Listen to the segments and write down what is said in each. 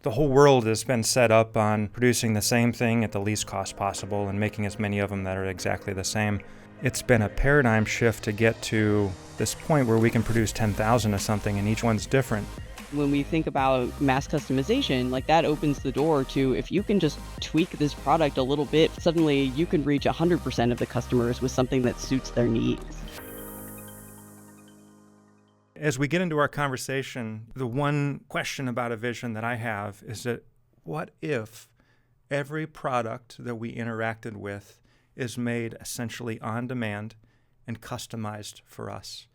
The whole world has been set up on producing the same thing at the least cost possible and making as many of them that are exactly the same. It's been a paradigm shift to get to this point where we can produce 10,000 of something and each one's different. When we think about mass customization, like that opens the door to, if you can just tweak this product a little bit, suddenly you can reach 100% of the customers with something that suits their needs. As we get into our conversation, the one question about a vision that I have is that what if every product that we interacted with is made essentially on demand and customized for us?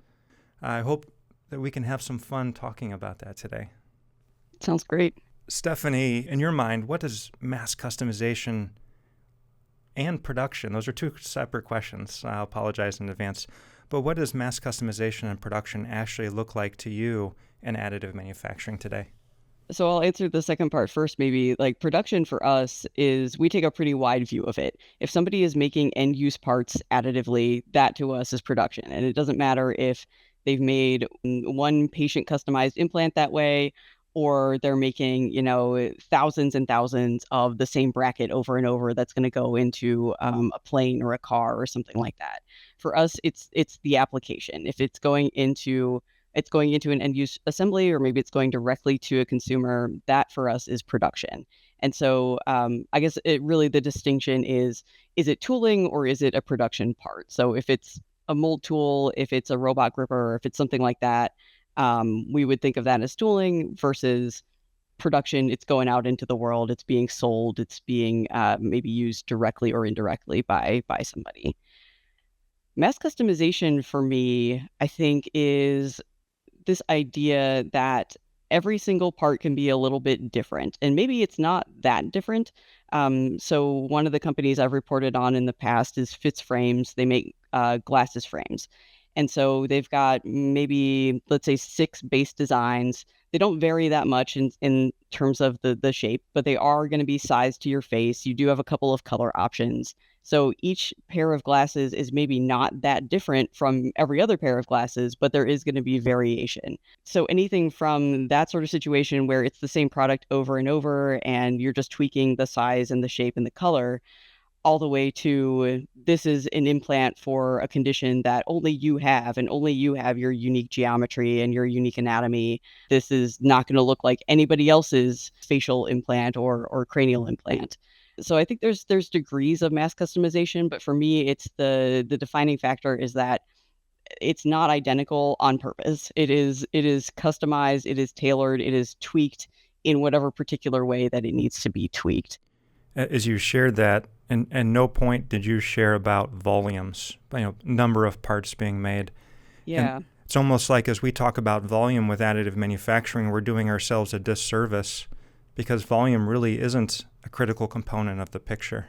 I hope that we can have some fun talking about that today. Sounds great. Stephanie, in your mind, what does mass customization and production, those are two separate questions, I apologize in advance, but what does mass customization and production actually look like to you in additive manufacturing today? So I'll answer the second part first, maybe. Like, production for us is, we take a pretty wide view of it. If somebody is making end use parts additively, that to us is production. And it doesn't matter if they've made one patient customized implant that way, or they're making, thousands and thousands of the same bracket over and over that's going to go into a plane or a car or something like that. For us, it's the application. If it's going into an end use assembly, or maybe it's going directly to a consumer, that for us is production. And so I guess the distinction is it tooling or is it a production part? So if it's a mold tool, if it's a robot gripper, if it's something like that, we would think of that as tooling versus production. It's going out into the world, it's being sold, it's being maybe used directly or indirectly by somebody. Mass customization for me, I think, is this idea that every single part can be a little bit different, and maybe it's not that different. So one of the companies I've reported on in the past is Fitz Frames. They make glasses frames. And so they've got maybe, let's say, 6 base designs. They don't vary that much in terms of the shape, but they are going to be sized to your face. You do have a couple of color options. So each pair of glasses is maybe not that different from every other pair of glasses, but there is going to be variation. So anything from that sort of situation where it's the same product over and over and you're just tweaking the size and the shape and the color, all the way to, this is an implant for a condition that only you have, and only you have your unique geometry and your unique anatomy. This is not going to look like anybody else's facial implant or cranial implant. So I think there's degrees of mass customization, but for me, it's the defining factor is that it's not identical on purpose. It is customized, it is tailored, it is tweaked in whatever particular way that it needs to be tweaked. As you shared that, and no point did you share about volumes, number of parts being made. Yeah. And it's almost like as we talk about volume with additive manufacturing, we're doing ourselves a disservice because volume really isn't a critical component of the picture.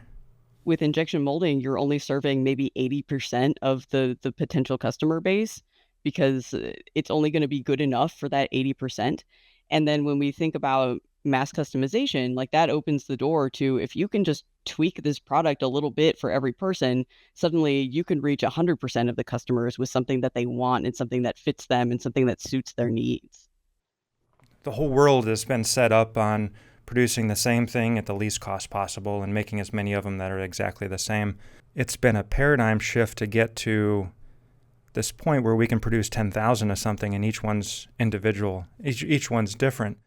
With injection molding, you're only serving maybe 80% of the potential customer base, because it's only going to be good enough for that 80%. And then when we think about mass customization, like that opens the door to, if you can just tweak this product a little bit for every person, suddenly you can reach 100% of the customers with something that they want and something that fits them and something that suits their needs. The whole world has been set up on producing the same thing at the least cost possible and making as many of them that are exactly the same. It's been a paradigm shift to get to this point where we can produce 10,000 of something and each one's individual, each one's different.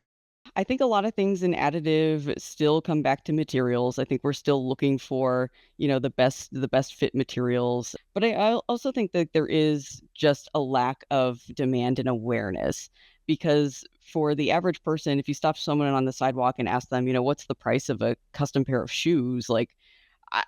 I think a lot of things in additive still come back to materials. I think we're still looking for, the best fit materials. But I also think that there is just a lack of demand and awareness, because for the average person, if you stop someone on the sidewalk and ask them, what's the price of a custom pair of shoes, like,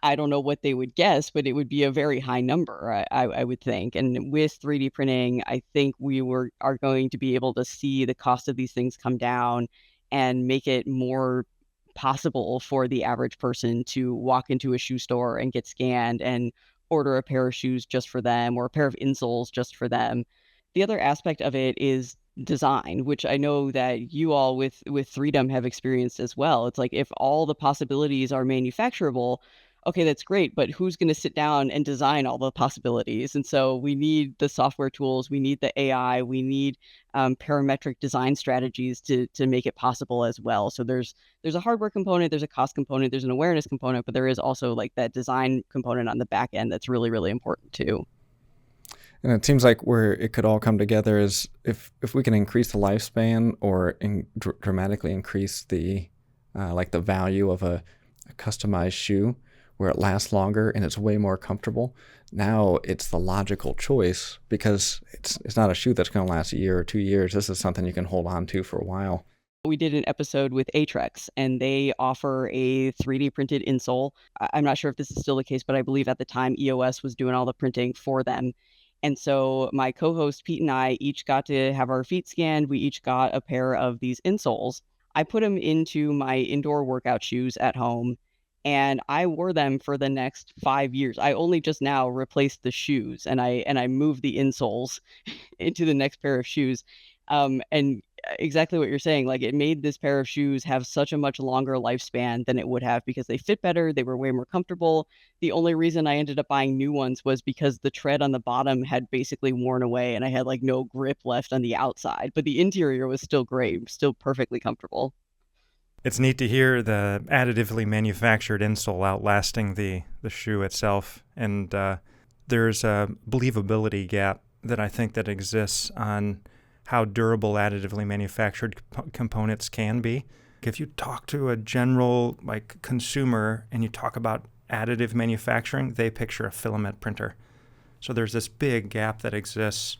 I don't know what they would guess, but it would be a very high number, I would think. And with 3D printing, I think are going to be able to see the cost of these things come down and make it more possible for the average person to walk into a shoe store and get scanned and order a pair of shoes just for them, or a pair of insoles just for them. The other aspect of it is design, which I know that you all with Freedom have experienced as well. It's like, if all the possibilities are manufacturable, okay, that's great, but who's going to sit down and design all the possibilities? And so we need the software tools, we need the AI, we need parametric design strategies to make it possible as well. So there's a hardware component, there's a cost component, there's an awareness component, but there is also like that design component on the back end that's really, really important too. And it seems like where it could all come together is if we can increase the lifespan or dramatically increase the like the value of a customized shoe where it lasts longer and it's way more comfortable. Now it's the logical choice because it's not a shoe that's going to last a year or 2 years. This is something you can hold on to for a while. We did an episode with Atrix, and they offer a 3D printed insole. I'm not sure if this is still the case, but I believe at the time EOS was doing all the printing for them. And so my co-host Pete and I each got to have our feet scanned. We each got a pair of these insoles. I put them into my indoor workout shoes at home, and I wore them for the next 5 years. I only just now replaced the shoes, and I moved the insoles into the next pair of shoes. And exactly what you're saying, like it made this pair of shoes have such a much longer lifespan than it would have because they fit better, they were way more comfortable. The only reason I ended up buying new ones was because the tread on the bottom had basically worn away and I had like no grip left on the outside, but the interior was still great, still perfectly comfortable. It's neat to hear the additively manufactured insole outlasting the shoe itself, and there's a believability gap that I think that exists on how durable additively manufactured components can be. If you talk to a general like consumer and you talk about additive manufacturing, they picture a filament printer. So there's this big gap that exists.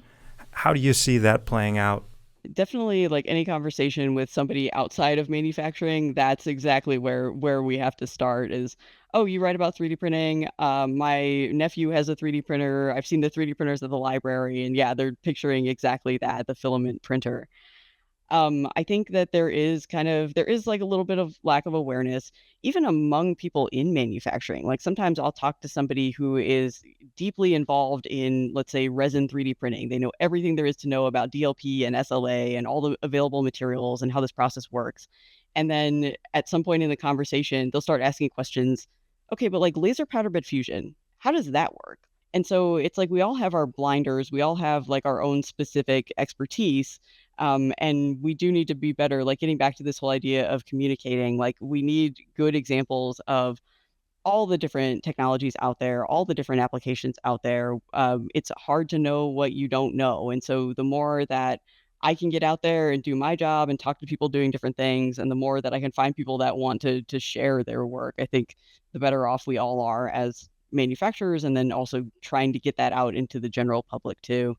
How do you see that playing out? Definitely, like any conversation with somebody outside of manufacturing, that's exactly where we have to start is, oh, you write about 3D printing. My nephew has a 3D printer. I've seen the 3D printers at the library, and yeah, they're picturing exactly that, the filament printer. I think that there is like a little bit of lack of awareness, even among people in manufacturing. Like sometimes I'll talk to somebody who is deeply involved in, let's say, resin 3D printing. They know everything there is to know about DLP and SLA and all the available materials and how this process works. And then at some point in the conversation, they'll start asking questions. Okay, but like laser powder bed fusion, how does that work? And so it's like we all have our blinders, we all have like our own specific expertise, and we do need to be better, like getting back to this whole idea of communicating, like we need good examples of all the different technologies out there, all the different applications out there. It's hard to know what you don't know. And so the more that I can get out there and do my job and talk to people doing different things, and the more that I can find people that want to share their work, I think the better off we all are as manufacturers, and then also trying to get that out into the general public too.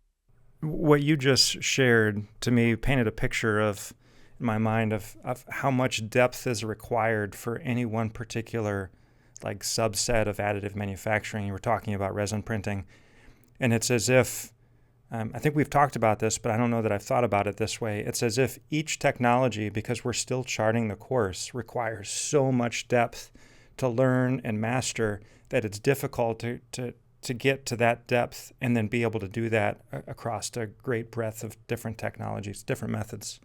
What you just shared to me painted a picture of, in my mind, of how much depth is required for any one particular like subset of additive manufacturing. You were talking about resin printing, and it's as if I think we've talked about this, but I don't know that I've thought about it this way. It's as if each technology, because we're still charting the course, requires so much depth to learn and master that it's difficult to get to that depth and then be able to do that across a great breadth of different technologies, different methods.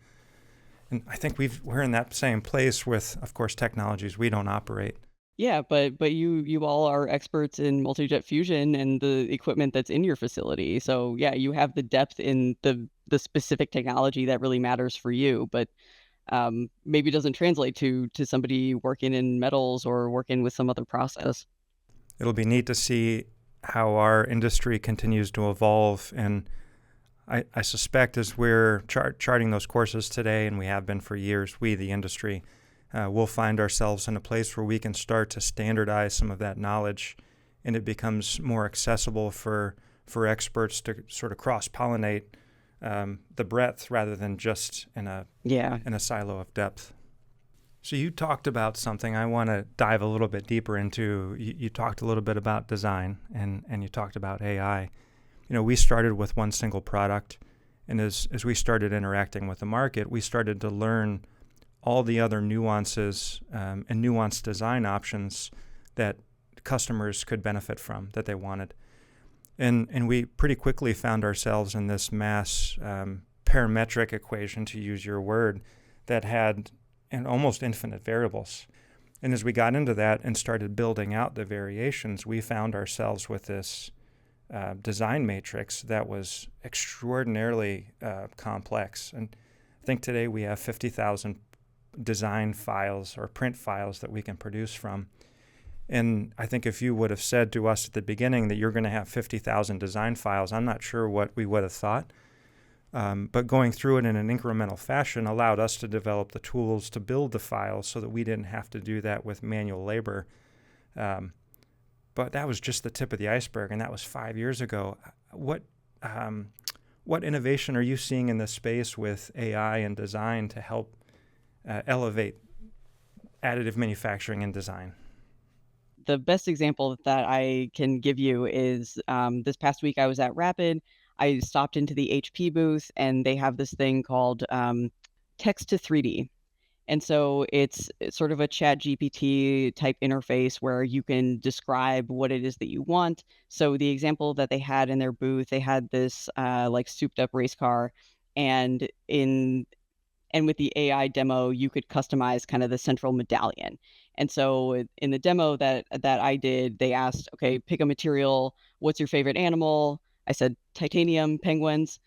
And I think we're in that same place with, of course, technologies we don't operate. Yeah, but you all are experts in multi-jet fusion and the equipment that's in your facility. So yeah, you have the depth in the specific technology that really matters for you, but maybe doesn't translate to somebody working in metals or working with some other process. It'll be neat to see how our industry continues to evolve. And I suspect as we're charting those courses today, and we have been for years, we, the industry, we'll find ourselves in a place where we can start to standardize some of that knowledge, and it becomes more accessible for experts to sort of cross-pollinate the breadth rather than just in a silo of depth. So you talked about something I want to dive a little bit deeper into. You talked a little bit about design, and you talked about AI. You know, we started with one single product, and as we started interacting with the market, we started to learn all the other nuances and nuanced design options that customers could benefit from, that they wanted. And we pretty quickly found ourselves in this mass parametric equation, to use your word, that had and almost infinite variables. And as we got into that and started building out the variations, we found ourselves with this design matrix that was extraordinarily complex. And I think today we have 50,000 design files or print files that we can produce from. And I think if you would have said to us at the beginning that you're going to have 50,000 design files, I'm not sure what we would have thought. But going through it in an incremental fashion allowed us to develop the tools to build the files so that we didn't have to do that with manual labor. But that was just the tip of the iceberg, and that was 5 years ago. What innovation are you seeing in this space with AI and design to help elevate additive manufacturing and design? The best example that I can give you is this past week I was at Rapid. I stopped into the HP booth, and they have this thing called text to 3D. And so it's sort of a chat GPT type interface where you can describe what it is that you want. So the example that they had in their booth, they had this like souped up race car, and with the AI demo, you could customize kind of the central medallion. And so in the demo that I did, they asked, okay, pick a material. What's your favorite animal? I said titanium, penguins.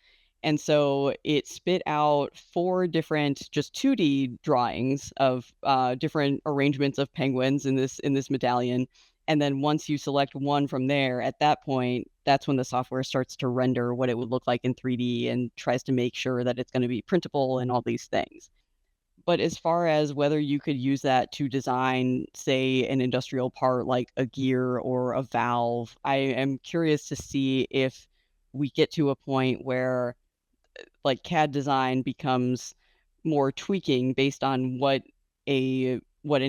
And so it spit out 4 different just 2D drawings of different arrangements of penguins in this medallion. And then once you select one from there, at that point, that's when the software starts to render what it would look like in 3D and tries to make sure that it's going to be printable and all these things. But as far as whether you could use that to design, say, an industrial part like a gear or a valve, I am curious to see if we get to a point where like CAD design becomes more tweaking based on what an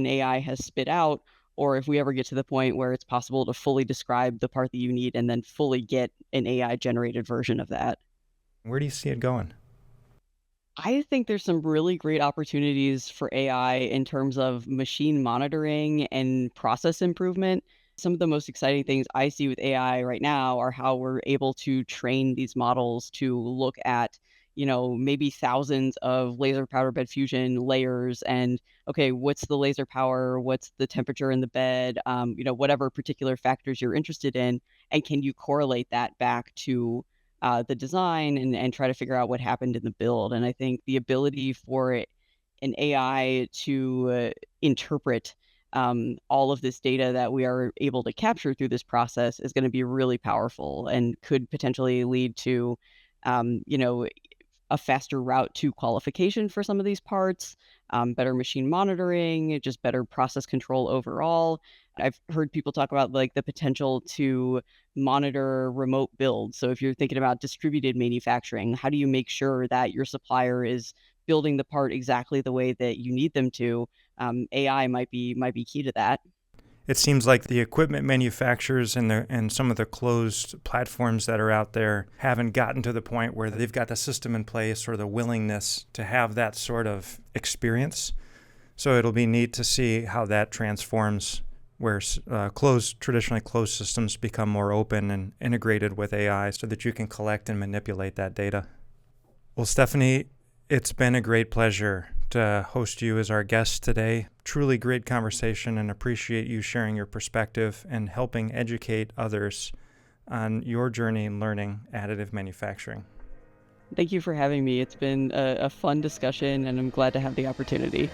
AI has spit out, or if we ever get to the point where it's possible to fully describe the part that you need and then fully get an AI generated version of that. Where do you see it going? I think there's some really great opportunities for AI in terms of machine monitoring and process improvement. Some of the most exciting things I see with AI right now are how we're able to train these models to look at, maybe thousands of laser powder bed fusion layers and, okay, what's the laser power? What's the temperature in the bed? Whatever particular factors you're interested in. And can you correlate that back to the design and try to figure out what happened in the build? And I think the ability for an AI to interpret all of this data that we are able to capture through this process is going to be really powerful and could potentially lead to, a faster route to qualification for some of these parts, better machine monitoring, just better process control overall. I've heard people talk about like the potential to monitor remote builds. So if you're thinking about distributed manufacturing, how do you make sure that your supplier is building the part exactly the way that you need them to? AI might be key to that. It seems like the equipment manufacturers and some of the closed platforms that are out there haven't gotten to the point where they've got the system in place or the willingness to have that sort of experience. So it'll be neat to see how that transforms, where traditionally closed systems become more open and integrated with AI so that you can collect and manipulate that data. Well, Stephanie, it's been a great pleasure to host you as our guest today. Truly great conversation, and appreciate you sharing your perspective and helping educate others on your journey in learning additive manufacturing. Thank you for having me. It's been a fun discussion, and I'm glad to have the opportunity.